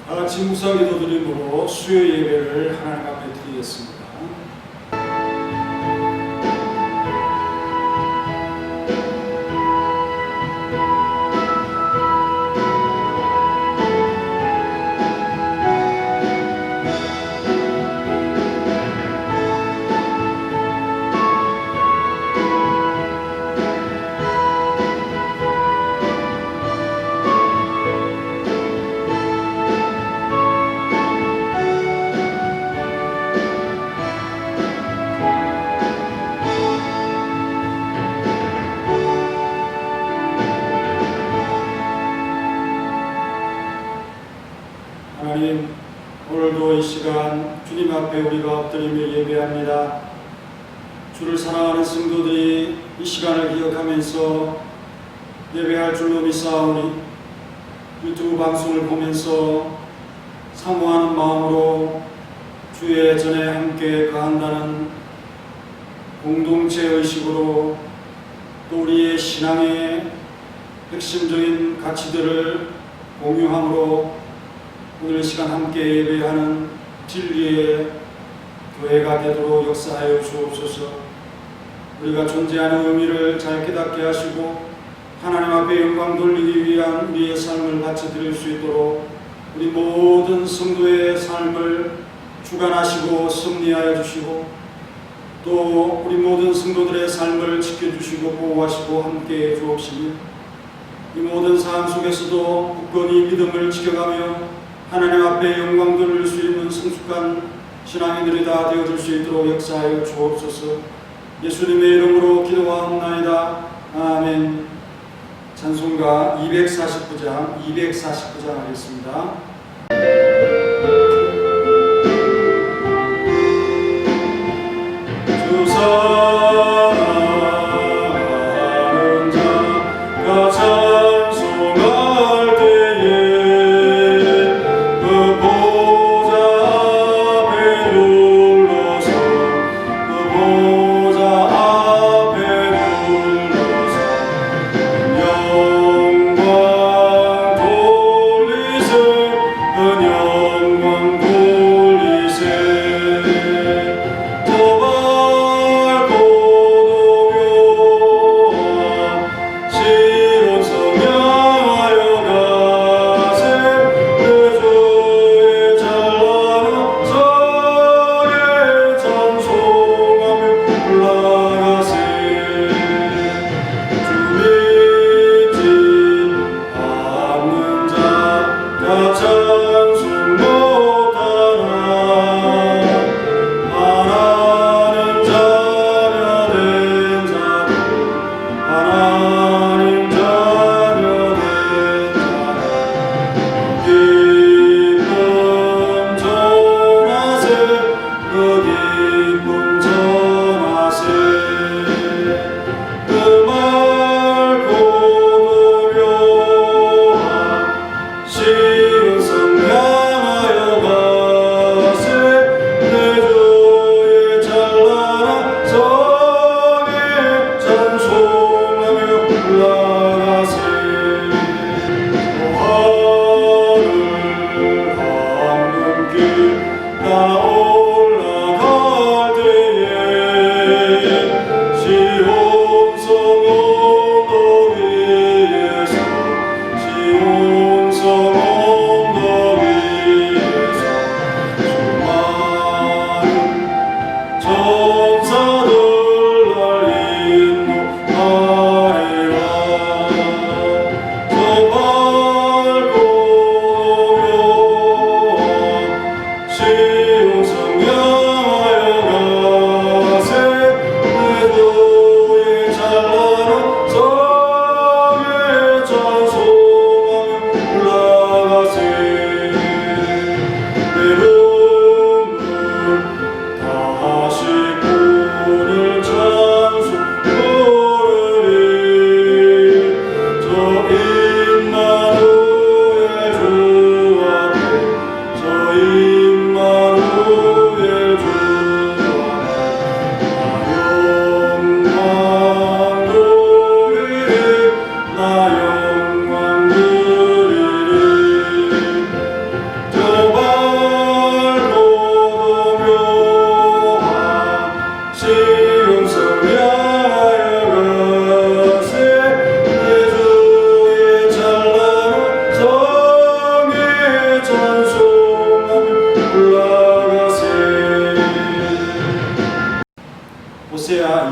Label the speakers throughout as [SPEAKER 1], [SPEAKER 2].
[SPEAKER 1] 다 같이 무사기도 드림으로 수요 예배를 하나님 앞에 드리겠습니다. 하나님, 오늘도 이 시간 주님 앞에 우리가 엎드리며 예배합니다. 주를 사랑하는 성도들이 이 시간을 기억하면서 예배할 줄로 믿사오니 유튜브 방송을 보면서 사모하는 마음으로 주의 전에 함께 거한다는 공동체 의식으로 또 우리의 신앙의 핵심적인 가치들을 공유함으로 오늘 시간 함께 예배하는 진리의 교회가 되도록 역사하여 주옵소서. 우리가 존재하는 의미를 잘 깨닫게 하시고 하나님 앞에 영광 돌리기 위한 우리의 삶을 바쳐 드릴 수 있도록 우리 모든 성도의 삶을 주관하시고 섭리하여 주시고 또 우리 모든 성도들의 삶을 지켜주시고 보호하시고 함께해 주옵시며 이 모든 상황 속에서도 굳건히 믿음을 지켜가며 하나님 앞에 영광 돌릴 수 있는 성숙한 신앙인들이 다 되어줄 수 있도록 역사하여 주옵소서. 예수님의 이름으로 기도하옵나이다. 아멘. 찬송가 249장 하겠습니다. 주 사랑하는 자가 찬송할 때에 그 보좌 앞에 눌러서 그 보좌 앞에 눌러서 영광 돌리세 영광 돌리세 저 밝고 도묘한 시온 성향하여 가세 그 주의 찬란한 성에 찬송하며 올라가세 주 믿지 않는 자가 찬송 못하나 하나님 자녀 된 자들 하나님 자녀 된 자들 기쁨 전하세 그 기쁨 전하세 그 맑고 도묘한 시은 성향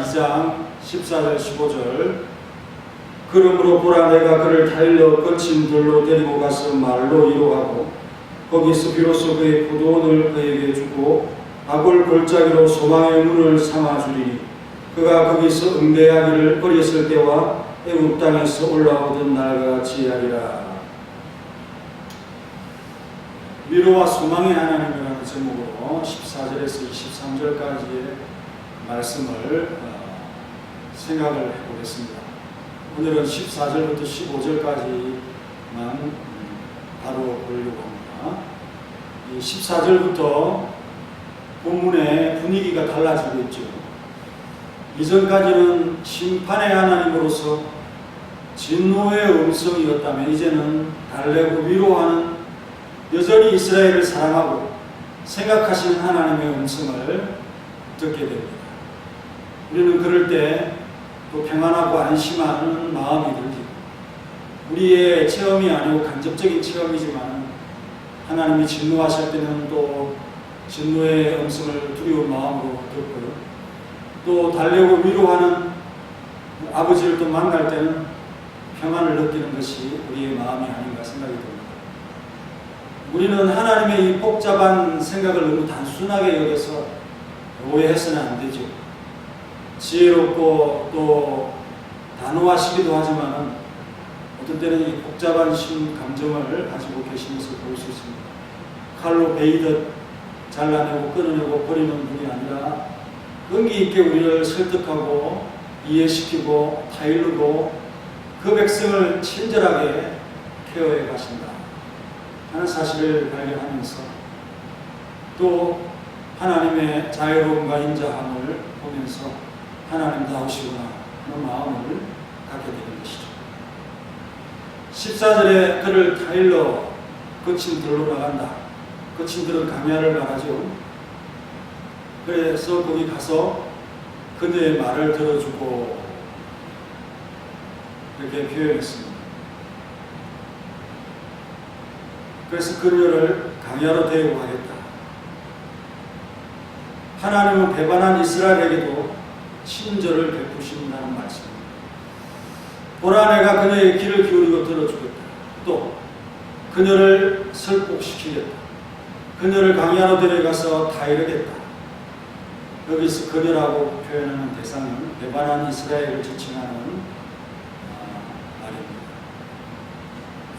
[SPEAKER 1] 이사야 2장 14절 15절 그러므로 보라 내가 그를 타일러 거친 들로 데리고 가서 말로 이루하고 거기서 비로소 그의 포도원을 그에게 주고 아골 골짜기로 소망의 문을 삼아주리니 그가 거기서 응대하기를 어렸을 때와 애굽 땅에서 올라오던 날과 같이 하리라. 위로와 소망의 하나님이라는 제목으로 14절에서 23절까지의 말씀을 생각을 해보겠습니다. 오늘은 14절부터 15절까지만 바로 보려고 합니다. 이 14절부터 본문의 분위기가 달라지고 있죠. 이전까지는 심판의 하나님으로서 진노의 음성이었다면 이제는 달래고 위로하는 여전히 이스라엘을 사랑하고 생각하시는 하나님의 음성을 듣게 됩니다. 우리는 그럴 때 또 평안하고 안심하는 마음이 들고 우리의 체험이 아니고 간접적인 체험이지만 하나님이 진노하실 때는 또 진노의 음성을 두려운 마음으로 듣고요. 또 달래고 위로하는 아버지를 또 만날 때는 평안을 느끼는 것이 우리의 마음이 아닌가 생각이 듭니다. 우리는 하나님의 이 복잡한 생각을 너무 단순하게 여겨서 오해해서는 안 되죠. 지혜롭고 또 단호하시기도 하지만 어떤 때는 이 복잡한 심 감정을 가지고 계신 것을 볼 수 있습니다. 칼로 베이듯 잘라내고 끊어내고 버리는 분이 아니라 끈기 있게 우리를 설득하고 이해시키고 타일르고 그 백성을 친절하게 케어해 가신다 하는 사실을 발견하면서 또 하나님의 자유로움과 인자함을 보면서 하나님다우시구나 하는 마음을 갖게 되는 것이죠. 14절에 그를 타일러 거친 들로 나간다. 거친 들은 강야를 말하죠. 그래서 거기 가서 그녀의 말을 들어주고 이렇게 표현했습니다. 그래서 그녀를 강야로 데리고 가겠다. 하나님은 배반한 이스라엘에게도 친절을 베푸신다는 말씀입니다. 보라 내가 그녀의 귀를 기울이고 들어주겠다. 또 그녀를 설복시키겠다. 그녀를 강야로 데려가서 타이르겠다. 여기서 그녀라고 표현하는 대상은 배반한 이스라엘을 지칭하는 말입니다.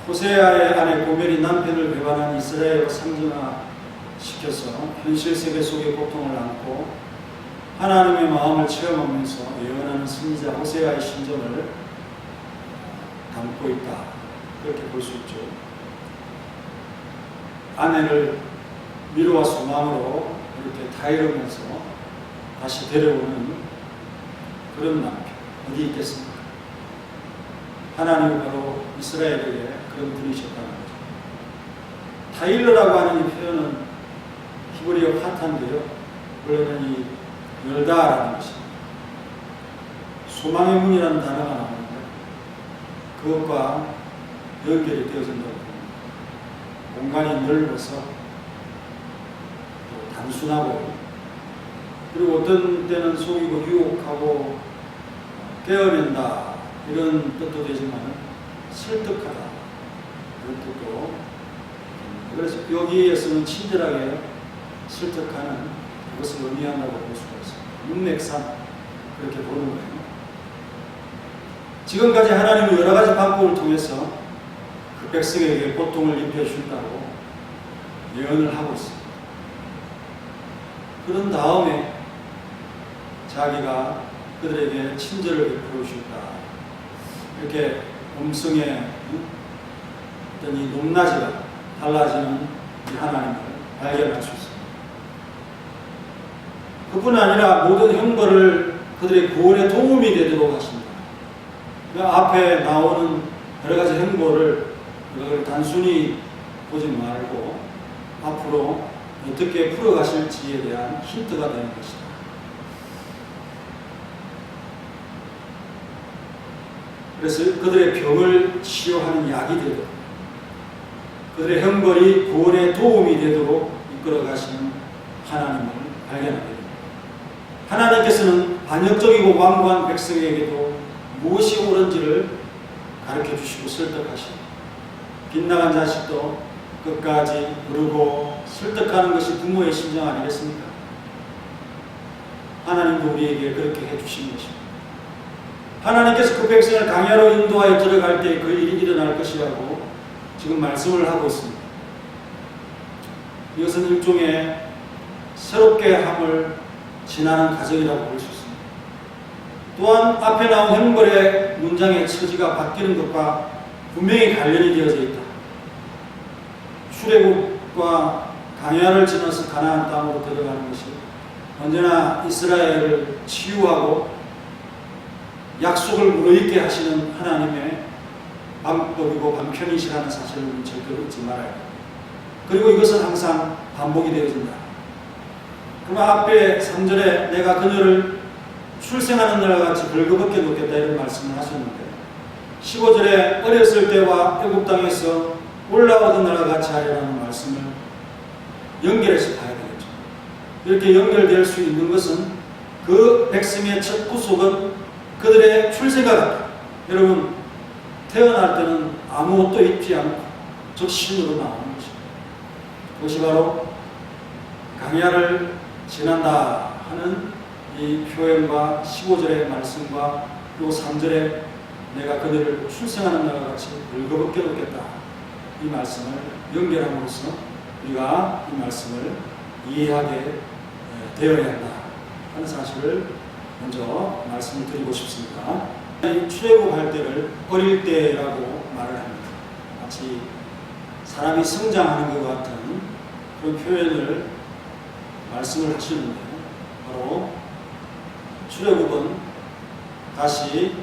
[SPEAKER 1] 호세아의 아내 고멜이 남편을 배반한 이스라엘을 상징화시켜서 현실 세계 속의 고통을 안고 하나님의 마음을 체험하면서 예언하는 승리자 호세아의 심정을 담고 있다. 그렇게 볼 수 있죠. 아내를 위로와 소망으로 이렇게 타이르면서 다시 데려오는 그런 남편 어디 있겠습니까? 하나님이 바로 이스라엘에게 그런 분이셨다는 거죠. 타일러라고 하는 이 표현은 히브리어 파탄데요. 원래는 이 열다라는 것입니다. 소망의 문이라는 단어가 나오는데 그것과 연결이 되어진다고 봅니다. 공간이 넓어서 또 단순하고 그리고 어떤 때는 속이고 유혹하고 깨어낸다 이런 뜻도 되지만 설득하다 이런 뜻도 됩니다. 그래서 여기에서는 친절하게 설득하는 그것을 의미한다고 볼 수가 있습니다. 문맥상 그렇게 보는 거예요. 지금까지 하나님은 여러 가지 방법을 통해서 그 백성에게 고통을 입혀준다고 예언을 하고 있습니다. 그런 다음에 자기가 그들에게 친절을 베풀어 주셨다. 이렇게 음성의 어떤 이 높낮이가 달라지는 이 하나님을 발견할 수 있습니다. 그뿐 아니라 모든 형벌을 그들의 구원에 도움이 되도록 하십니다. 그 앞에 나오는 여러 가지 형벌을 그걸 단순히 보지 말고 앞으로 어떻게 풀어가실지에 대한 힌트가 되는 것이다. 그래서 그들의 병을 치료하는 약이 되도록 그들의 형벌이 구원에 도움이 되도록 이끌어 가시는 하나님을 발견하게 됩니다. 하나님께서는 반역적이고 완고한 백성에게도 무엇이 옳은지를 가르쳐 주시고 설득하시고, 빗나간 자식도 끝까지 부르고 설득하는 것이 부모의 심정 아니겠습니까? 하나님도 우리에게 그렇게 해주신 것입니다. 하나님께서 그 백성을 강야로 인도하여 들어갈 때 그 일이 일어날 것이라고 지금 말씀을 하고 있습니다. 이것은 일종의 새롭게 함을 지나는 과정이라고 볼 수 있습니다. 또한 앞에 나온 형벌의 문장의 처지가 바뀌는 것과 분명히 관련이 되어져 있다. 출애굽과 강야를 지나서 가나안 땅으로 들어가는 것이 언제나 이스라엘을 치유하고 약속을 무르익게 하시는 하나님의 방법이고 방편이시라는 사실을 절대로 잊지 말아야 합니다. 그리고 이것은 항상 반복이 되어진다. 그러면 앞에 3절에 내가 그녀를 출생하는 날과 같이 벌거벗게 놓겠다 이런 말씀을 하셨는데, 15절에 어렸을 때와 애굽 땅에서 올라오던 날과 같이 하리라는 말씀을 연결해서 봐야 되겠죠. 이렇게 연결될 수 있는 것은 그 백성의 첫 구속은 그들의 출생과 같다. 여러분, 태어날 때는 아무것도 잊지 않고 적신으로 나오는 것입니다. 그것이 바로 강야를 지난다 하는 이 표현과 15절의 말씀과 또 3절에 내가 그들을 출생하는 날과 같이 벌거벗게 놓겠다, 이 말씀을 연결함으로써 우리가 이 말씀을 이해하게 되어야 한다 하는 사실을 먼저 말씀을 드리고 싶습니다. 출애굽할 때를 어릴 때라고 말을 합니다. 마치 사람이 성장하는 것 같은 그런 표현을 말씀을 하시는데, 바로 출애굽은 다시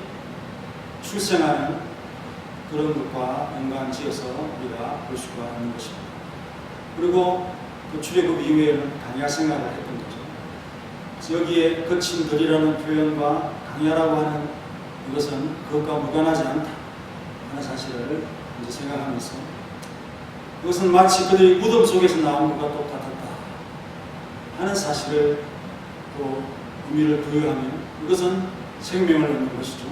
[SPEAKER 1] 출생하는 그런 것과 연관지어서 우리가 볼 수가 있는 것입니다. 그리고 그 출애굽 이후에는 강야 생활을 했던 거죠. 여기에 거친 들이라는 표현과 강야라고 하는 이것은 그것과 무관하지 않다 하는 사실을 이제 생각하면서, 이것은 마치 그들이 무덤 속에서 나온 것과 똑같았다 하는 사실을 또 의미를 부여하면 이것은 생명을 얻는 것이죠.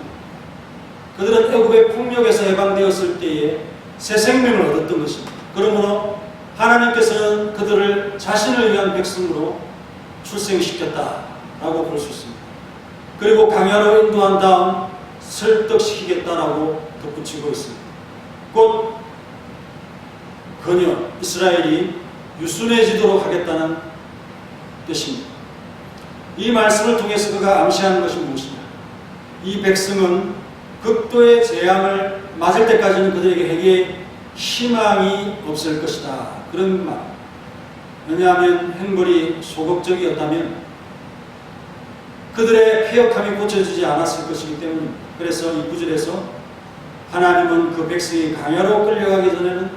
[SPEAKER 1] 그들은 애굽의 폭력에서 해방되었을 때에 새 생명을 얻었던 것입니다. 그러므로 하나님께서는 그들을 자신을 위한 백성으로 출생시켰다라고 볼 수 있습니다. 그리고 강야로 인도한 다음 설득시키겠다라고 덧붙이고 있습니다. 곧 그녀 이스라엘이 유순해지도록 하겠다는 뜻입니다. 이 말씀을 통해서 그가 암시하는 것이 무엇이냐? 이 백성은 극도의 재앙을 맞을 때까지는 그들에게 희망이 없을 것이다, 그런 말. 왜냐하면 형벌이 소극적이었다면 그들의 패역함이 고쳐지지 않았을 것이기 때문입니다. 그래서 이 9절에서 하나님은 그 백성이 강야로 끌려가기 전에는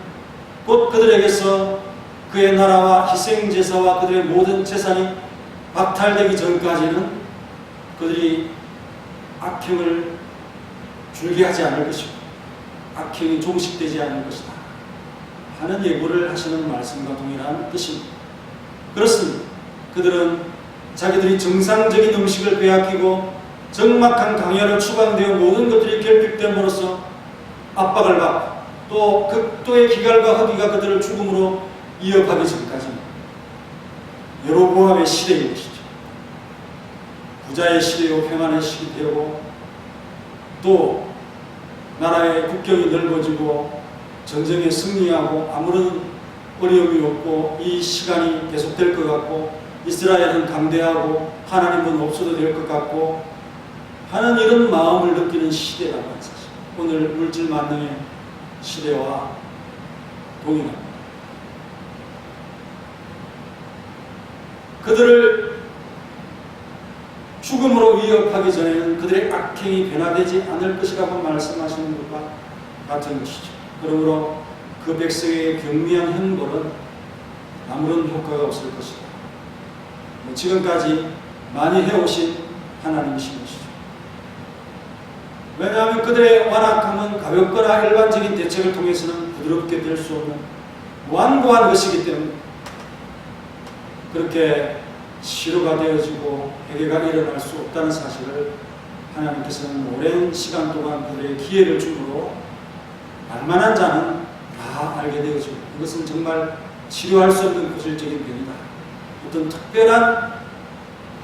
[SPEAKER 1] 곧 그들에게서 그의 나라와 희생제사와 그들의 모든 재산이 박탈되기 전까지는 그들이 악행을 줄게 하지 않을 것이고 악행이 종식되지 않을 것이다 하는 예고를 하시는 말씀과 동일한 뜻입니다. 그렇습니다. 그들은 자기들이 정상적인 음식을 빼앗기고 적막한 강야로 추방되어 모든 것들이 결핍됨으로써 압박을 받고 또 극도의 기갈과 허기가 그들을 죽음으로 이어가기 전까지는 여로보암의 시대인 것이죠. 부자의 시대요 평안의 시대요, 또 나라의 국경이 넓어지고 전쟁에 승리하고 아무런 어려움이 없고 이 시간이 계속될 것 같고 이스라엘은 강대하고 하나님은 없어도 될 것 같고 하는 이런 마음을 느끼는 시대라고 하는 사실, 오늘 물질 만능의 시대와 동일합니다. 그들을 죽음으로 위협하기 전에는 그들의 악행이 변화되지 않을 것이라고 말씀하시는 것과 같은 것이죠. 그러므로 그 백성의 경미한 형벌은 아무런 효과가 없을 것이다. 지금까지 많이 해오신 하나님이신 것이죠. 왜냐하면 그들의 완악함은 가볍거나 일반적인 대책을 통해서는 부드럽게 될 수 없는 완고한 것이기 때문에 그렇게 치료가 되어지고 회개가 일어날 수 없다는 사실을 하나님께서는 오랜 시간 동안 그들의 기회를 주므로 알만한 자는 다 알게 되어지고, 이것은 정말 치료할 수 없는 고질적인 병이다. 어떤 특별한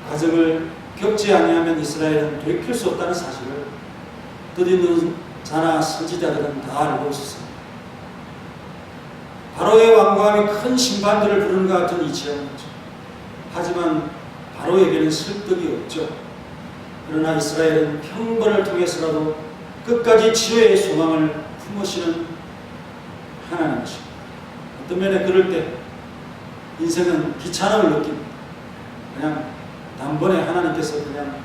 [SPEAKER 1] 과정을 겪지 아니하면 이스라엘은 돌이킬 수 없다는 사실을 뜻있는 자나 선지자들은 다 알고 있었습니다. 바로의 완고함이 큰 심판들을 부르는 것 같은 이치였죠. 하지만 바로에게는 설득이 없죠. 그러나 이스라엘은 평번을 통해서라도 끝까지 치료의 소망을 품으시는 하나님이십니다. 어떤 면에 그럴 때 인생은 귀찮음을 느낍니다. 그냥 단번에 하나님께서 그냥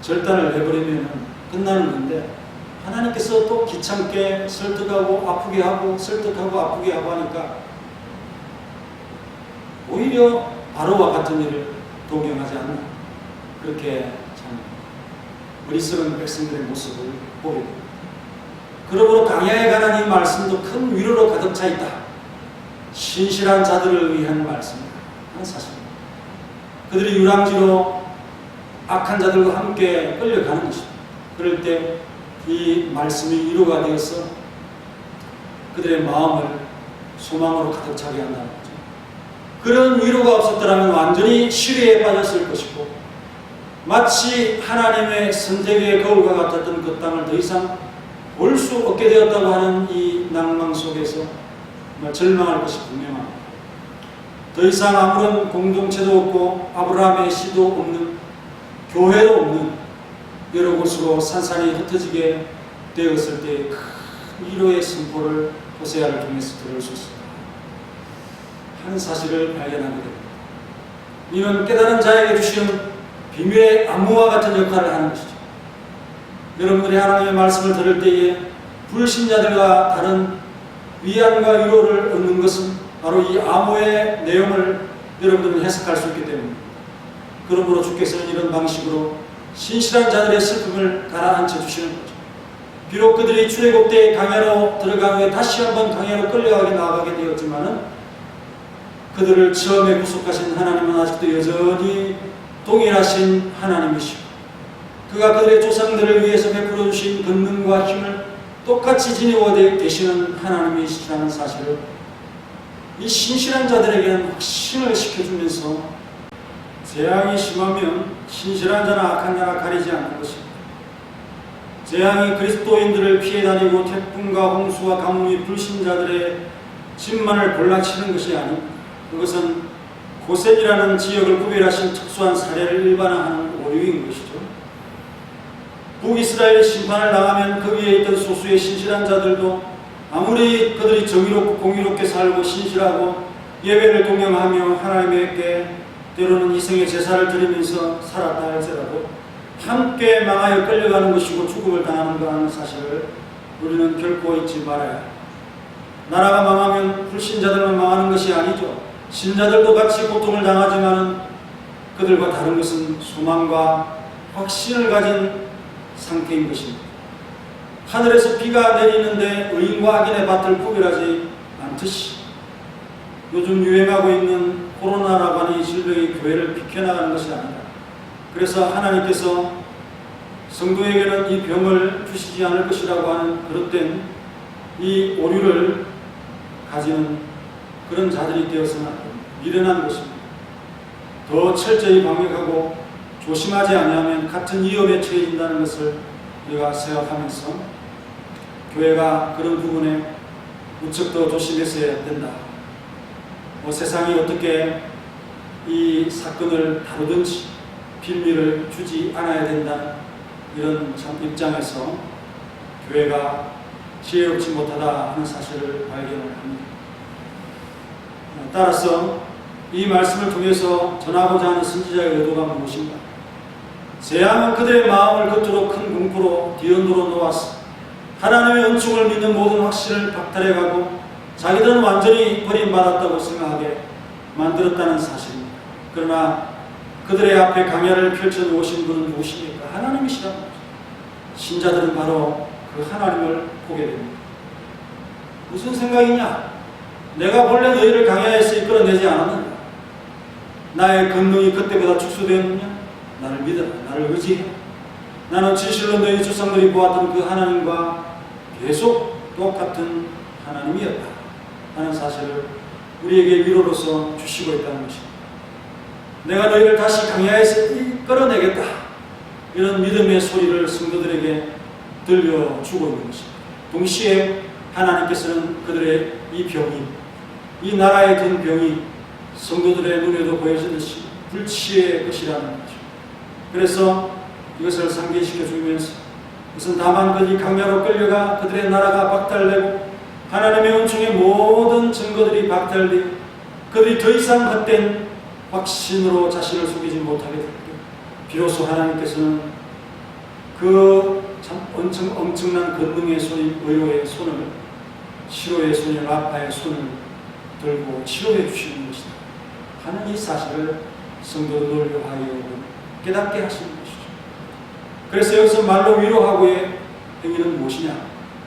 [SPEAKER 1] 절단을 해버리면 끝나는 건데, 하나님께서 또 귀찮게 설득하고 아프게 하고 설득하고 아프게 하고 하니까 오히려 바로와 같은 일을 동경하지 않는, 그렇게 참 어리석은 백성들의 모습을 보게 됩니다. 그러므로 강야에 관한 이 말씀도 큰 위로로 가득 차 있다. 신실한 자들을 위한 말씀이다 하는 사실입니다. 그들이 유랑지로 악한 자들과 함께 끌려가는 것입니다. 그럴 때 이 말씀이 위로가 되어서 그들의 마음을 소망으로 가득 차게 한다는 거죠. 그런 위로가 없었더라면 완전히 시리에 빠졌을 것이고, 마치 하나님의 선택의 거울과 같았던 그 땅을 더 이상 볼 수 없게 되었다고 하는 이 낭망 속에서 정말 절망할 것이 분명합니다. 더 이상 아무런 공동체도 없고 아브라함의 씨도 없는, 교회도 없는 여러 곳으로 산산이 흩어지게 되었을 때 큰 위로의 선포를 호세아를 통해서 들을 수 있습니다. 하는 사실을 발견하게 됩니다. 이는 깨달은 자에게 주시는 비밀의 안무와 같은 역할을 하는 것이죠. 여러분들이 하나님의 말씀을 들을 때에 불신자들과 다른 위안과 위로를 얻는 것은 바로 이 암호의 내용을 여러분들은 해석할 수 있기 때문입니다. 그러므로 주께서는 이런 방식으로 신실한 자들의 슬픔을 가라앉혀 주시는 거죠. 비록 그들이 출애굽 때 강야로 들어간 후에 다시 한번 강야로 끌려가게 나가게 되었지만은 그들을 처음에 구속하신 하나님은 아직도 여전히 동일하신 하나님이시고, 그가 그들의 조상들을 위해서 베풀어 주신 권능과 힘을 똑같이 지니고 계시는 하나님이시라는 사실을 이 신실한 자들에게는 확신을 시켜주면서, 재앙이 심하면 신실한 자나 악한 자나 가리지 않는 것입니다. 재앙이 그리스도인들을 피해 다니고 태풍과 홍수와 가뭄이 불신자들의 집만을 골라치는 것이 아닙니다. 그것은 고센이라는 지역을 구별하신 특수한 사례를 일반화하는 오류인 것이죠. 북이스라엘 심판을 당하면 거기에 있던 소수의 신실한 자들도 아무리 그들이 정의롭고 공의롭게 살고 신실하고 예배를 동경하며 하나님께 때로는 이생의 제사를 드리면서 살았다 할지라도 함께 망하여 끌려가는 것이고 죽음을 당하는 것 하는 사실을 우리는 결코 잊지 말아야 합니다. 나라가 망하면 불신자들만 망하는 것이 아니죠. 신자들도 같이 고통을 당하지만 그들과 다른 것은 소망과 확신을 가진 상태인 것입니다. 하늘에서 비가 내리는데 의인과 악인의 밭을 구별하지 않듯이 요즘 유행하고 있는 코로나라고 하는 이 질병이 교회를 비켜나가는 것이 아니다. 그래서 하나님께서 성도에게는 이 병을 주시지 않을 것이라고 하는 그릇된 이 오류를 가지는 그런 자들이 되어서는 안 됩니다. 미련한 것입니다. 더 철저히 방역하고 조심하지 아니하면 같은 위험에 처해진다는 것을 우리가 생각하면서 교회가 그런 부분에 무척 더 조심했어야 된다. 세상이 어떻게 이 사건을 다루든지 빌미를 주지 않아야 된다, 이런 참 입장에서 교회가 지혜롭지 못하다 하는 사실을 발견을 합니다. 따라서 이 말씀을 통해서 전하고자 하는 선지자의 의도가 무엇인가? 재앙은 그들의 마음을 겉으로 큰 공포로 뒤흔들어 놓았어 하나님의 은총을 믿는 모든 확신을 박탈해가고 자기들은 완전히 버림받았다고 생각하게 만들었다는 사실입니다. 그러나 그들의 앞에 강야를 펼쳐놓으신 분은 누구십니까? 하나님이시라는 거죠. 신자들은 바로 그 하나님을 보게 됩니다. 무슨 생각이냐? 내가 본래 너희를 강야에서 이끌어내지 않았는가? 나의 권능이 그때보다 축소되었느냐? 나를 믿어라. 나를 의지해. 나는 진실로 너희 조상들이 보았던 그 하나님과 계속 똑같은 하나님이었다 하는 사실을 우리에게 위로로서 주시고 있다는 것입니다. 내가 너희를 다시 광야에서 이끌어내겠다. 이런 믿음의 소리를 성도들에게 들려주고 있는 것입니다. 동시에 하나님께서는 그들의 이 병이, 이 나라에 든 병이 성도들의 눈에도 보여지듯이 불치의 것이라는 거죠. 그래서 이것을 상기시켜 주면서 이것은 다만 그들이 강야로 끌려가 그들의 나라가 박탈되고 하나님의 은총의 모든 증거들이 박탈되고 그들이 더 이상 헛된 확신으로 자신을 속이지 못하게 될 때 비로소 하나님께서는 그 참 엄청난 권능의 손인 의로의 손을, 치료의 손인 라파의 손을 들고 치료해 주시는 것이다 하는 이 사실을 성도들을 하여 깨닫게 하시는 것이죠. 그래서 여기서 말로 위로하고의 행위는 무엇이냐?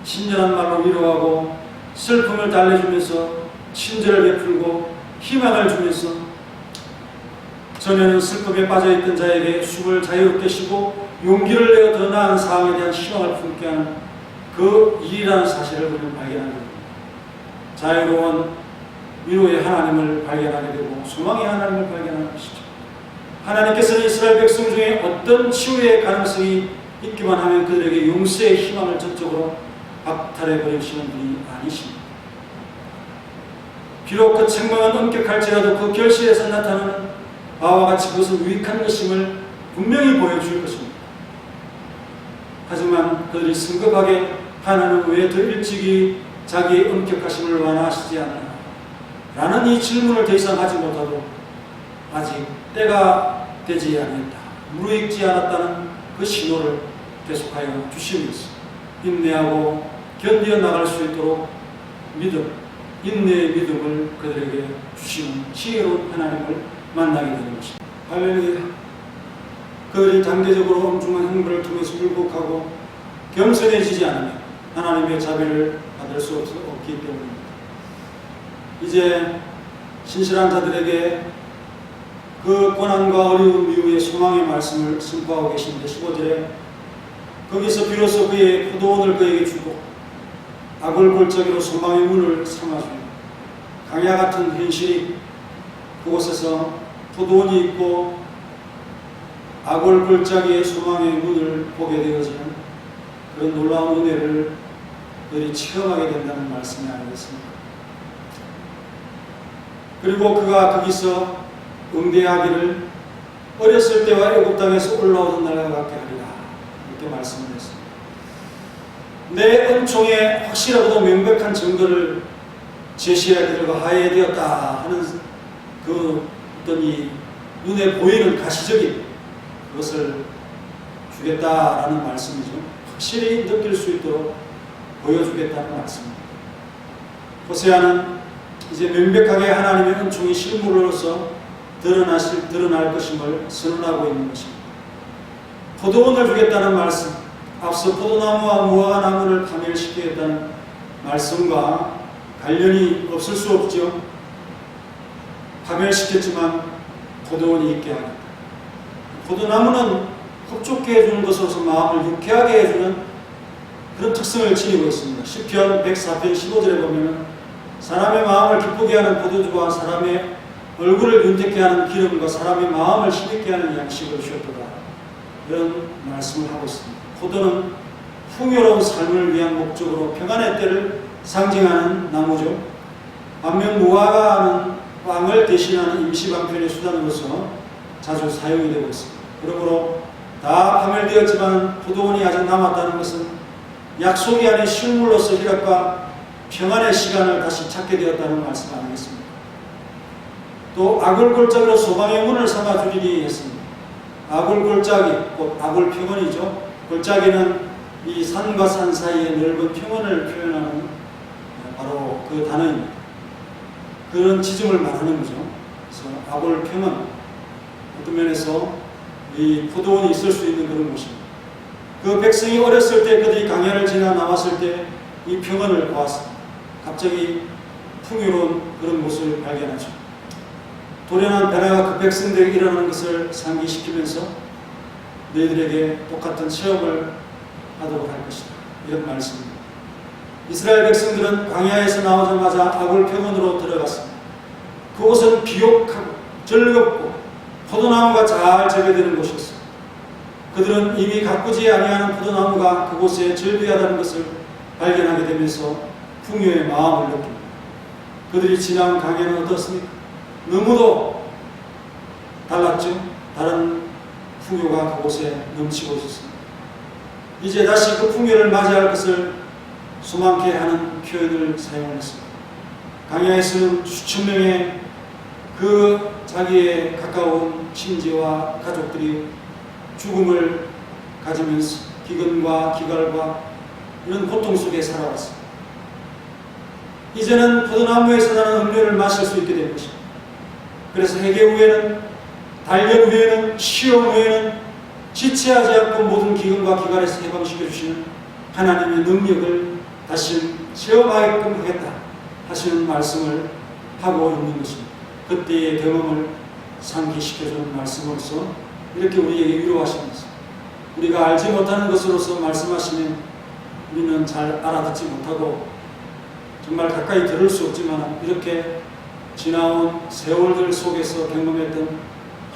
[SPEAKER 1] 친절한 말로 위로하고 슬픔을 달래주면서 친절을 베풀고 희망을 주면서 전에는 슬픔에 빠져있던 자에게 숨을 자유롭게 쉬고 용기를 내어 더 나은 상황에 대한 희망을 품게 하는 그 일이라는 사실을 우리는 발견하게 됩니다. 자유로운 위로의 하나님을 발견하게 되고 소망의 하나님을 발견하는 것이죠. 하나님께서는 이스라엘 백성 중에 어떤 치유의 가능성이 있기만 하면 그들에게 용서의 희망을 전적으로 박탈해 버리시는 분이 아니십니다. 비록 그 책망은 엄격할지라도 그 결실에서 나타나는 바와 같이 그것은 유익한 것임을 분명히 보여줄 것입니다. 하지만 그들이 성급하게 하나님은 왜 더 일찍이 자기의 엄격하심을 완화하시지 않나? 라는 이 질문을 더 이상 하지 못하고 아직 때가 되지 않았다, 무르익지 않았다는 그 신호를 계속하여 주시면서 인내하고 견디어 나갈 수 있도록 믿음, 인내의 믿음을 그들에게 주시는 지혜로운 하나님을 만나게 되는 것입니다. 할렐루야. 그들이 단계적으로 엄중한 행보를 통해서 굴복하고 겸손해지지 않으면 하나님의 자비를 받을 수 없기 때문입니다. 이제 신실한 자들에게 그 고난과 어려움 이후에 소망의 말씀을 선포하고 계신데 15절에 거기서 비로소 그의 포도원을 그에게 주고 악을 골짜기로 소망의 문을 삼아주며 강야 같은 현실이 그곳에서 포도원이 있고 악을 골짜기의 소망의 문을 보게 되어지는 그런 놀라운 은혜를 그들이 체험하게 된다는 말씀이 아니겠습니까? 그리고 그가 거기서 응대하기를 어렸을 때와 애굽 땅에서 올라오던 날과 같게 하리라 이렇게 말씀을 했습니다. 내 은총의 확실하고도 명백한 증거를 제시해야 그들과 하해야 되었다 하는 그 어떤 이 눈에 보이는 가시적인 그것을 주겠다라는 말씀이죠. 확실히 느낄 수 있도록 보여주겠다는 말씀입니다. 호세아는 이제 명백하게 하나님의 은총이 실물로서 드러날 것임을 선언하고 있는 것입니다. 포도원을 주겠다는 말씀, 앞서 포도나무와 무화과나무를 파멸시키겠다는 말씀과 관련이 없을 수 없죠. 파멸시켰지만 포도원이 있게 하겠다. 포도나무는 흡족해 해주는 것으로서 마음을 유쾌하게 해주는 그런 특성을 지니고 있습니다. 시편 104편 15절에 보면 사람의 마음을 기쁘게 하는 포도주와 사람의 얼굴을 윤택케 하는 기름과 사람의 마음을 힘있게 하는 양식을 주었도다. 이런 말씀을 하고 있습니다. 포도는 풍요로운 삶을 위한 목적으로 평안의 때를 상징하는 나무죠. 반면 무화과는 빵을 대신하는 임시방편의 수단으로서 자주 사용이 되고 있습니다. 그러므로 다 파멸되었지만 포도원이 아직 남았다는 것은 약속이 아닌 실물로서 희락과 평안의 시간을 다시 찾게 되었다는 말씀 아니겠습니까? 또 악을 골짜기로 소망의 문을 삼아주리니 했습니다. 악을 골짜기, 곧 악을 평원이죠. 골짜기는 이 산과 산 사이의 넓은 평원을 표현하는 바로 그 단어입니다. 그런 지점을 말하는 거죠. 그래서 악을 평원, 어떤 면에서 이 포도원이 있을 수 있는 그런 곳입니다. 그 백성이 어렸을 때 그들이 강야를 지나 나왔을 때 이 평원을 보았습니다. 갑자기 풍요로운 그런 모습을 발견하죠. 도련한 변화가 그 백성들에게 일어나는 것을 상기시키면서 너희들에게 똑같은 체험을 하도록 할 것이다. 이런 말씀입니다. 이스라엘 백성들은 광야에서 나오자마자 아굴 평원으로 들어갔습니다. 그곳은 비옥하고 즐겁고 포도나무가 잘 재배되는 곳이었습니다. 그들은 이미 가꾸지 아니하는 포도나무가 그곳에 즐비하다는 것을 발견하게 되면서 풍요의 마음을 느낍니다. 그들이 지나온 광야는 어떻습니까? 너무도 달랐죠. 다른 풍요가 그곳에 넘치고 있었습니다. 이제 다시 그 풍요를 맞이할 것을 소망케 하는 표현을 사용했습니다. 광야에서는 수천 명의 그 자기의 가까운 친지와 가족들이 죽음을 가지면서 기근과 기갈과 이런 고통 속에 살아왔습니다. 이제는 포도나무에서 나는 음료를 마실 수 있게 될 것입니다. 그래서 해계 후에는, 단련 후에는, 시험 후에는 지체하지 않고 모든 기근과 기갈에서 해방시켜 주시는 하나님의 능력을 다시 체험하게끔 하겠다 하시는 말씀을 하고 있는 것입니다. 그때의 경험을 상기시켜주는 말씀으로서 이렇게 우리에게 위로하시면서 우리가 알지 못하는 것으로서 말씀하시면 우리는 잘 알아듣지 못하고 정말 가까이 들을 수 없지만 이렇게 지나온 세월들 속에서 경험했던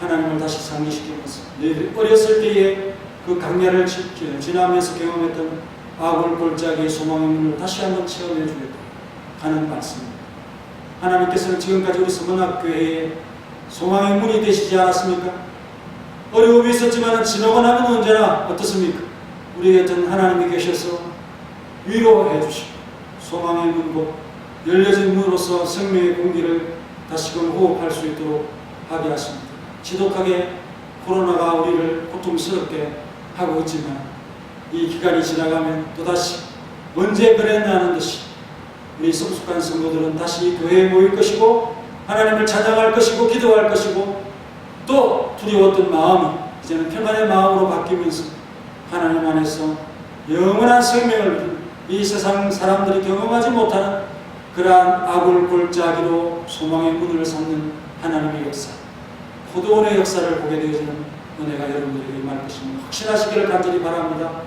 [SPEAKER 1] 하나님을 다시 상기시키면서 너희들이 어렸을 때에 그 강야를 지나면서 경험했던 아굴 골짜기의 소망의 문을 다시 한번 체험해 주겠다 하는 말씀입니다. 하나님께서는 지금까지 우리 서문학교회에 소망의 문이 되시지 않았습니까? 어려움이 있었지만 지나고 나면 언제나 어떻습니까? 우리 곁은 하나님이 계셔서 위로해 주시고 소망의 문고 열려진 문으로서 생명의 공기를 다시금 호흡할 수 있도록 하게 하십니다. 지독하게 코로나가 우리를 고통스럽게 하고 있지만 이 기간이 지나가면 또다시 언제 그랬냐는 듯이 우리 성숙한 성도들은 다시 교회에 모일 것이고 하나님을 찬양할 것이고 기도할 것이고 또 두려웠던 마음이 이제는 평안의 마음으로 바뀌면서 하나님 안에서 영원한 생명을 누리는 이 세상 사람들이 경험하지 못하는 그러한 아굴 골짜기로 소망의 문을 삼는 하나님의 역사, 포도원의 역사를 보게 되어지는 은혜가 여러분들에게 임할 것입니다. 확신하시기를 간절히 바랍니다.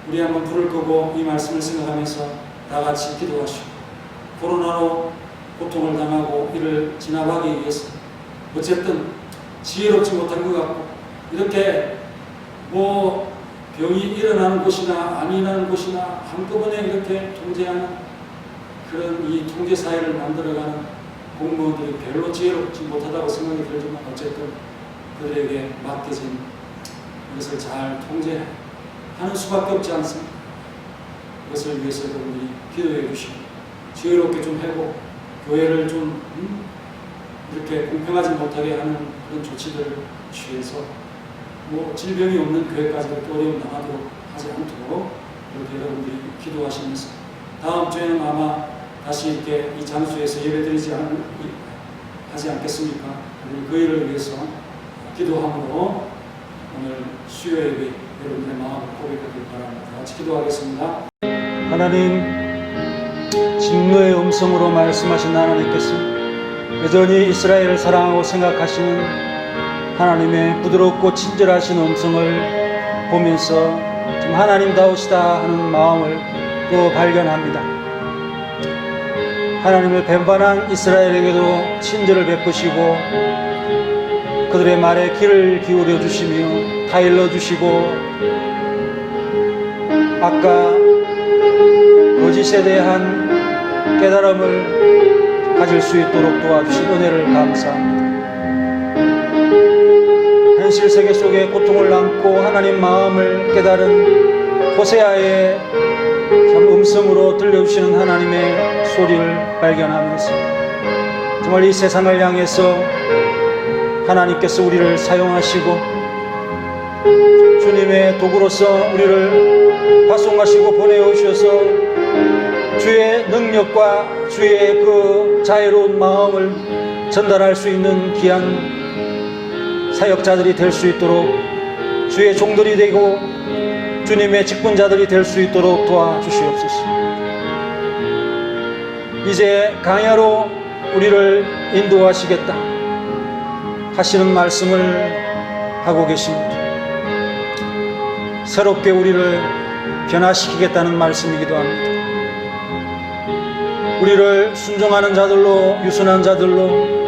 [SPEAKER 1] 우리 한번 불을 끄고 이 말씀을 생각하면서 다 같이 기도하시고 코로나로 고통을 당하고 이를 지나가기 위해서 어쨌든 지혜롭지 못한 것 같고 이렇게 병이 일어나는 곳이나 안 일어나는 곳이나 한꺼번에 이렇게 통제하는 그런 이 통제 사회를 만들어가는 공무원들이 별로 지혜롭지 못하다고 생각이 들지만 어쨌든 그들에게 맡겨진 이것을 잘 통제하는 수밖에 없지 않습니다. 그것을 위해서 여러분들이 기도해 주시고 지혜롭게 좀 하고 교회를 좀 이렇게 공평하지 못하게 하는 그런 조치들을 취해서 질병이 없는 교회까지 어려움 당하도록 하지 않도록 이렇게 여러분들이 기도하시면서 다음 주에는 아마 다시 이렇게 이 장소에서 예배드리지 하지 않겠습니까? 그 일을 위해서 기도함으로 오늘 수요 예배 여러분들의 마음을 고백하길 바랍니다. 같이 기도하겠습니다. 하나님, 진노의 음성으로 말씀하신 하나님께서 여전히 이스라엘을 사랑하고 생각하시는 하나님의 부드럽고 친절하신 음성을 보면서 좀 하나님다우시다 하는 마음을 또 발견합니다. 하나님을 배반한 이스라엘에게도 친절을 베푸시고 그들의 말에 귀를 기울여 주시며 타일러 주시고 아까 거짓에 대한 깨달음을 가질 수 있도록 도와주신 은혜를 감사합니다. 현실 세계 속에 고통을 안고 하나님 마음을 깨달은 호세아의 참 음성으로 들려주시는 하나님의 소리를 발견하면서 정말 이 세상을 향해서 하나님께서 우리를 사용하시고 주님의 도구로서 우리를 파송하시고 보내오셔서 주의 능력과 주의 그 자애로운 마음을 전달할 수 있는 귀한 사역자들이 될 수 있도록 주의 종들이 되고 주님의 직분자들이 될 수 있도록 도와주시옵소서. 이제 강야로 우리를 인도하시겠다. 하시는 말씀을 하고 계십니다. 새롭게 우리를 변화시키겠다는 말씀이기도 합니다. 우리를 순종하는 자들로, 유순한 자들로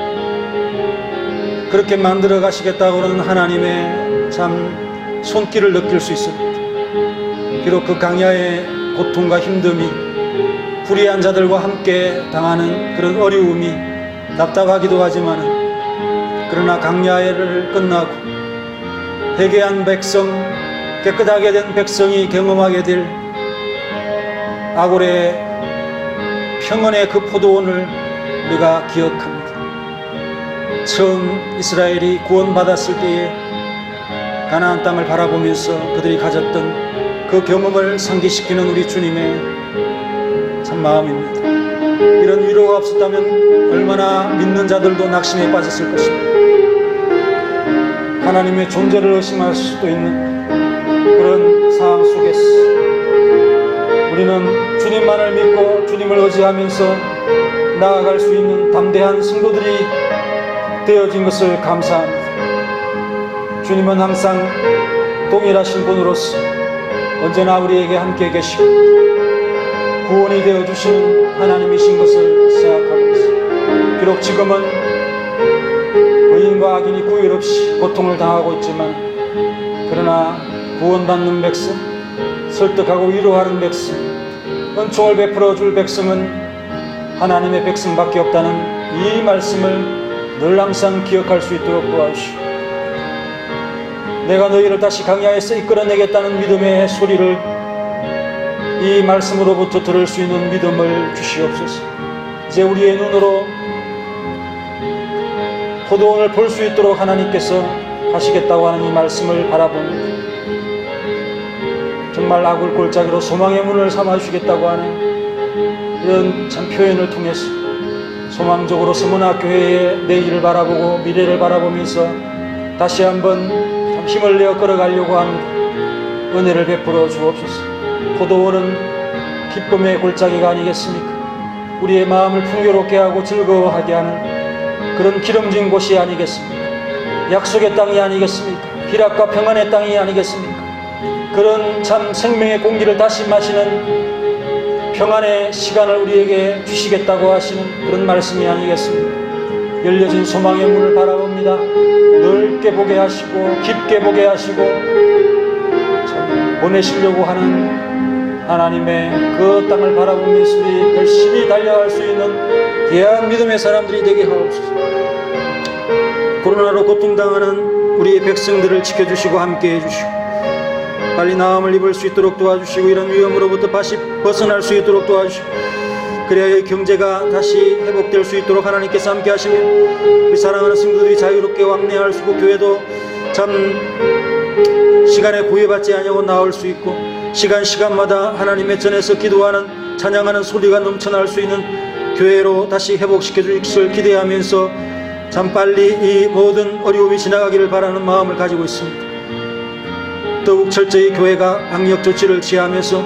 [SPEAKER 1] 그렇게 만들어 가시겠다고는 하나님의 참 손길을 느낄 수 있습니다. 비록 그 강야의 고통과 힘듦이 불의한 자들과 함께 당하는 그런 어려움이 답답하기도 하지만은, 그러나 강야를 끝나고 회개한 백성, 깨끗하게 된 백성이 경험하게 될 아골의 평안의 그 포도원을 우리가 기억합니다. 처음 이스라엘이 구원받았을 때에 가나안 땅을 바라보면서 그들이 가졌던 그 경험을 상기시키는 우리 주님의 참 마음입니다. 이런 위로가 없었다면 얼마나 믿는 자들도 낙심에 빠졌을 것입니다. 하나님의 존재를 의심할 수도 있는 그런 상황 속에서 우리는 주님만을 믿고 주님을 의지하면서 나아갈 수 있는 담대한 성도들이 되어진 것을 감사합니다. 주님은 항상 동일하신 분으로서 언제나 우리에게 함께 계시고 구원이 되어주시는 하나님이신 것을 생각하고 있습니다. 비록 지금은 의인과 악인이 구별 없이 고통을 당하고 있지만, 그러나 구원받는 백성, 설득하고 위로하는 백성, 은총을 베풀어 줄 백성은 하나님의 백성밖에 없다는 이 말씀을 늘 항상 기억할 수 있도록 도와주시고, 내가 너희를 다시 강야에서 이끌어내겠다는 믿음의 소리를 이 말씀으로부터 들을 수 있는 믿음을 주시옵소서. 이제 우리의 눈으로 포도원을 볼 수 있도록 하나님께서 하시겠다고 하는 이 말씀을 바라봅니다. 정말 악을 골짜기로 소망의 문을 삼아주시겠다고 하는 이런 참 표현을 통해서 소망적으로 서문학교회의 내일을 바라보고 미래를 바라보면서 다시 한번 참 힘을 내어 걸어가려고 합니다. 은혜를 베풀어 주옵소서. 포도원은 기쁨의 골짜기가 아니겠습니까? 우리의 마음을 풍요롭게 하고 즐거워하게 하는 그런 기름진 곳이 아니겠습니까? 약속의 땅이 아니겠습니까? 희락과 평안의 땅이 아니겠습니까? 그런 참 생명의 공기를 다시 마시는 평안의 시간을 우리에게 주시겠다고 하시는 그런 말씀이 아니겠습니까? 열려진 소망의 문을 바라봅니다. 넓게 보게 하시고 깊게 보게 하시고 참 보내시려고 하는 하나님의 그 땅을 바라보면서 우리 열심히 달려갈 수 있는 귀한 믿음의 사람들이 되게 하옵소서. 코로나로 고통당하는 우리의 백성들을 지켜주시고 함께해 주시고 빨리 나음을 입을 수 있도록 도와주시고 이런 위험으로부터 다시 벗어날 수 있도록 도와주시고 그래야 경제가 다시 회복될 수 있도록 하나님께서 함께 하시며 우리 사랑하는 성도들이 자유롭게 왕래할 수 있고 교회도 참 시간에 구애받지 아니하고 나올 수 있고 시간마다 하나님의 전에서 기도하는 찬양하는 소리가 넘쳐날 수 있는 교회로 다시 회복시켜 주시길 기대하면서 참 빨리 이 모든 어려움이 지나가기를 바라는 마음을 가지고 있습니다. 더욱 철저히 교회가 방역 조치를 취하면서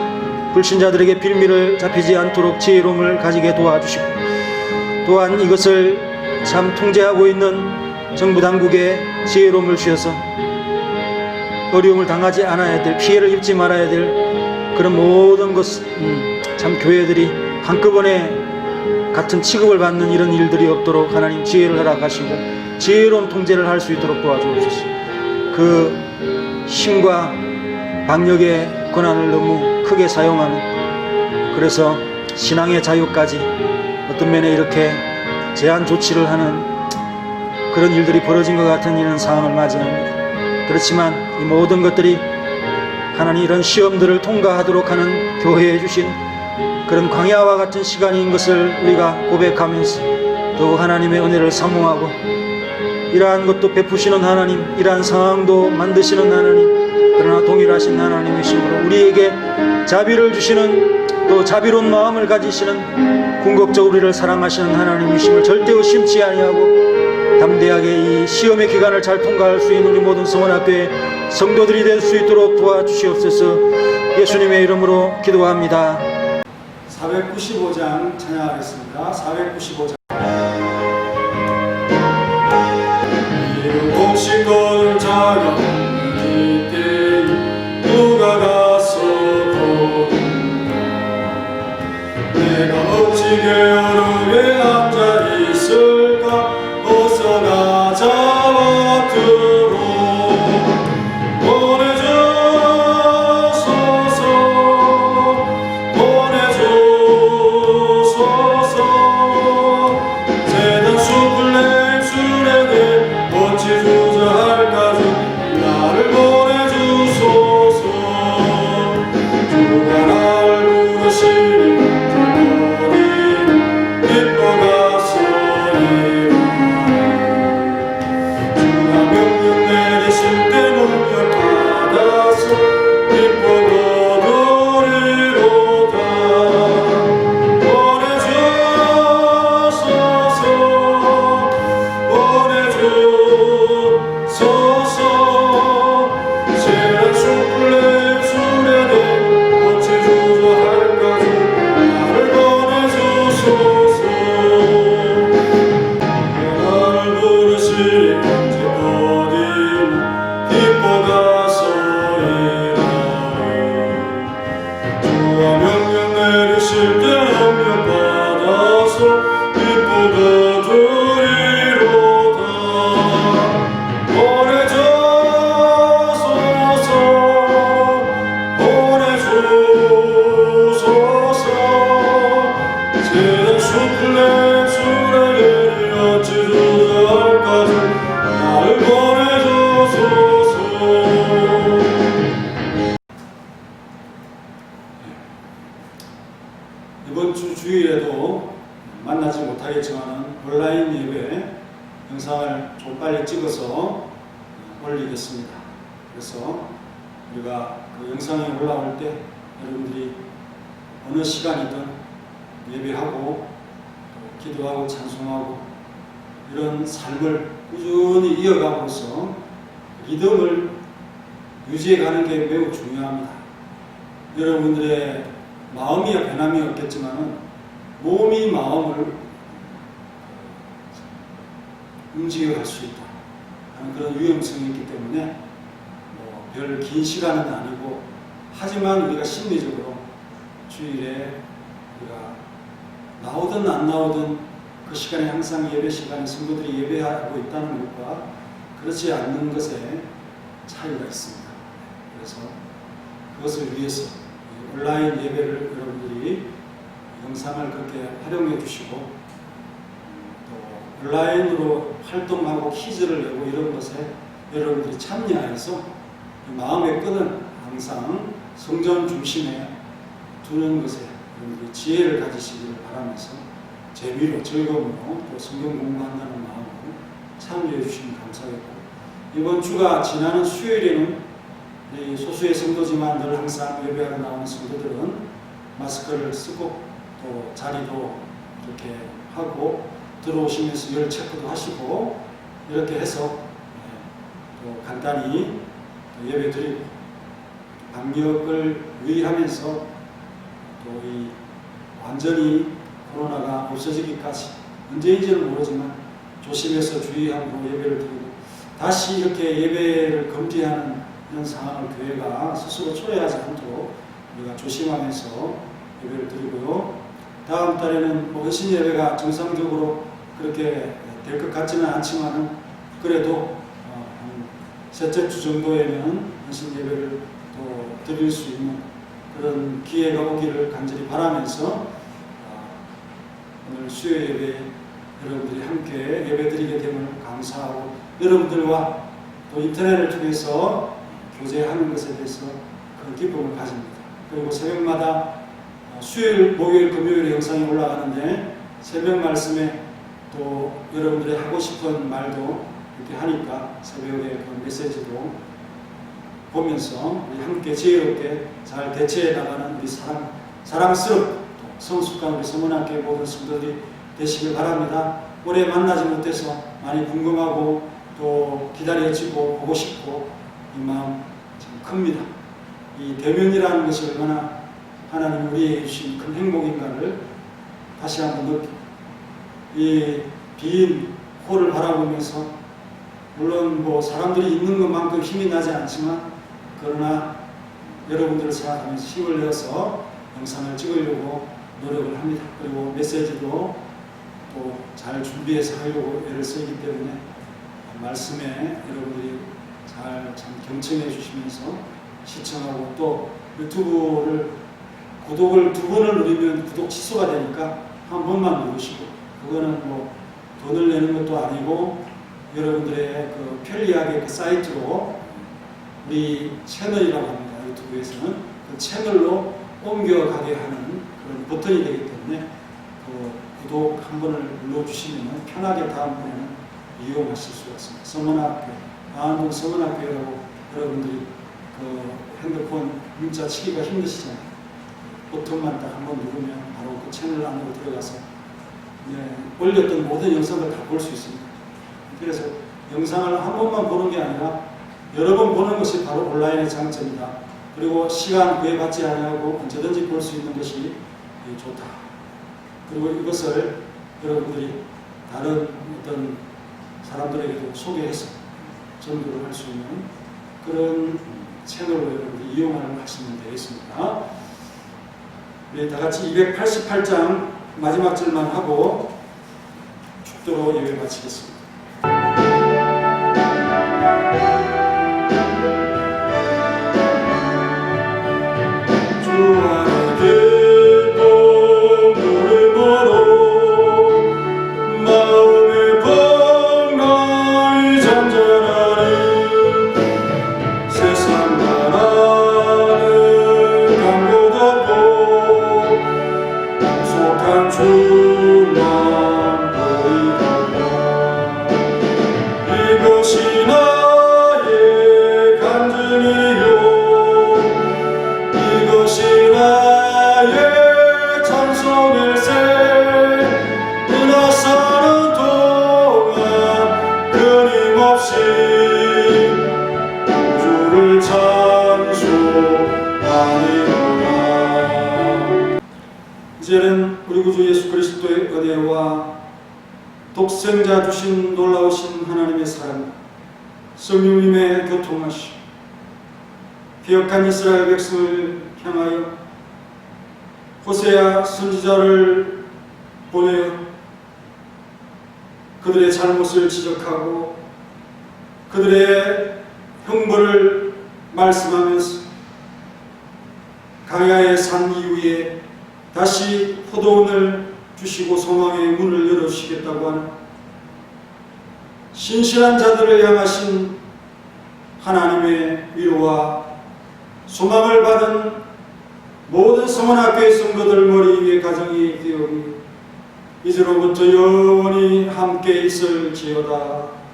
[SPEAKER 1] 불신자들에게 빌미를 잡히지 않도록 지혜로움을 가지게 도와주시고 또한 이것을 참 통제하고 있는 정부 당국에 지혜로움을 주셔서 어려움을 당하지 않아야 될, 피해를 입지 말아야 될 그런 모든 것은 참 교회들이 한꺼번에 같은 취급을 받는 이런 일들이 없도록 하나님 지혜를 허락하시고 지혜로운 통제를 할 수 있도록 도와주옵소서. 그 힘과 방역의 권한을 너무 크게 사용하는, 그래서 신앙의 자유까지 어떤 면에 이렇게 제한 조치를 하는 그런 일들이 벌어진 것 같은 이런 상황을 맞이합니다. 그렇지만 이 모든 것들이 하나님 이런 시험들을 통과하도록 하는 교회에 주신 그런 광야와 같은 시간인 것을 우리가 고백하면서 더욱 하나님의 은혜를 사모하고 이러한 것도 베푸시는 하나님, 이러한 상황도 만드시는 하나님, 그러나 동일하신 하나님이시므로 우리에게 자비를 주시는 또 자비로운 마음을 가지시는 궁극적으로 우리를 사랑하시는 하나님이심을 절대 의심치 아니하고 담대하게 이 시험의 기간을 잘 통과할 수 있는 우리 모든 성원학교의 성도들이 될 수 있도록 도와주시옵소서. 예수님의 이름으로 기도합니다. 495장 찬양하겠습니다. 495장. 후에 영상을 좀 빨리 찍어서 올리겠습니다. 그래서 우리가 그 영상이 올라올 때 여러분들이 어느 시간이든 예배하고 또 기도하고 찬송하고 이런 삶을 꾸준히 이어감으로써 믿음을 유지해가는 게 매우 중요합니다. 여러분들의 마음이 변함이 없겠지만 몸이 마음을 움직여갈 수 있다 하는 그런 위험성이 있기 때문에 별 긴 시간은 아니고, 하지만 우리가 심리적으로 주일에 우리가 나오든 안 나오든 그 시간에 항상 예배 시간에 성도들이 예배하고 있다는 것과 그렇지 않는 것에 차이가 있습니다. 그래서 그것을 위해서 온라인 예배를 여러분들이 영상을 그렇게 활용해 주시고, 또 온라인으로 활동하고 퀴즈를 내고 이런 것에 여러분들이 참여해서 마음의 끈은 항상 성전 중심에 두는 것에 여러분들이 지혜를 가지시기를 바라면서 재미로 즐거움으로 또 성경 공부한다는 마음으로 참여해 주시면 감사하겠고, 이번 주가 지나는 수요일에는 소수의 성도지만 늘 항상 예배하러 나오는 성도들은 마스크를 쓰고 또 자리도 이렇게 하고 들어오시면서 열 체크도 하시고 이렇게 해서 또 간단히 예배 드리고 방역을 유의하면서 또 이 완전히 코로나가 없어지기까지 언제인지는 모르지만 조심해서 주의하고 예배를 드리고, 다시 이렇게 예배를 금지하는 이런 상황을 교회가 스스로 초래하지 않도록 우리가 조심하면서 예배를 드리고요. 다음 달에는 헌신 예배가 정상적으로 그렇게 될 것 같지는 않지만은 그래도 한 셋째 주 정도에는 헌신 예배를 또 드릴 수 있는 그런 기회가 오기를 간절히 바라면서 오늘 수요 예배 여러분들이 함께 예배 드리게 됨을 감사하고, 여러분들과 또 인터넷을 통해서 교제하는 것에 대해서 큰 기쁨을 가집니다. 그리고 새벽마다 수요일, 목요일, 금요일 영상이 올라가는데 새벽 말씀에 또 여러분들이 하고 싶은 말도 이렇게 하니까 새벽에 그 메시지도 보면서 우리 함께 지혜롭게 잘 대처해 나가는 우리 사랑스럽고 성숙한 우리 서문학교의 모든 성도들이 되시길 바랍니다. 오래 만나지 못해서 많이 궁금하고 또 기다려지고 보고 싶고 이 마음 참 큽니다. 이 대면이라는 것이 얼마나 하나님 우리에게 주신 큰 행복인가를 다시 한번 느끼고, 이 빈 홀을 바라보면서 물론 뭐 사람들이 있는 것만큼 힘이 나지 않지만 그러나 여러분들을 생각하면서 힘을 내어서 영상을 찍으려고 노력을 합니다. 그리고 메시지도 또 잘 준비해서 하려고 애를 쓰기 때문에 말씀에 여러분들이 잘 참 경청해 주시면서 시청하고, 또 유튜브를 구독을 2번을 누르면 구독 취소가 되니까 한 번만 누르시고, 그거는 뭐 돈을 내는 것도 아니고 여러분들의 그 편리하게 그 사이트로 우리 채널이라고 합니다. 유튜브에서는 그 채널로 옮겨가게 하는 그런 버튼이 되기 때문에 그 구독 한 번을 눌러주시면 편하게 다음번에는 이용하실 수가 있습니다. 서문학교, 안동 서문학교라고 여러분들이 그 핸드폰 문자 치기가 힘드시잖아요. 버튼만 딱 한 번 누르면 바로 그 채널 안으로 들어가서 올렸던 모든 영상을 다 볼 수 있습니다. 그래서 영상을 한 번만 보는 게 아니라 여러 번 보는 것이 바로 온라인의 장점이다. 그리고 시간 구애받지 않고 언제든지 볼 수 있는 것이 좋다. 그리고 이것을 여러분들이 다른 어떤 사람들에게도 소개해서 전도를 할 수 있는 그런 채널로 여러분들이 이용하시면 되겠습니다. 우리 다 같이 288장 마지막 절만 하고 축도로 예배 마치겠습니다. 주 안에 기쁨 누리므로 마음이 번가히 잔잔하니 세상 나라는 강도 덮고 속한 주만 보이다. 이것이 나의 간증이요 이것이 나의 찬송일세 은하 사는 동안 끊임없이 주를 찬송하리로다. 이제는 우리 구주 예수 그리스도의 은혜와 독생자 주신 놀라우신 하나님의 사랑, 성령님의 교통하심, 기억한 이스라엘 백성을 향하여 호세아 선지자를 보내어 그들의 잘못을 지적하고 그들의 형벌을 말씀하면서 강야의 산 이후에 다시 포도원을 주시고 소망의 문을 열어주시겠다고 하는 신실한 자들을 향하신 하나님의 위로와 소망을 받은 모든 성원학교의 성도들 머리 위에 가정이 되오니 이제로부터 영원히 함께 있을지어다.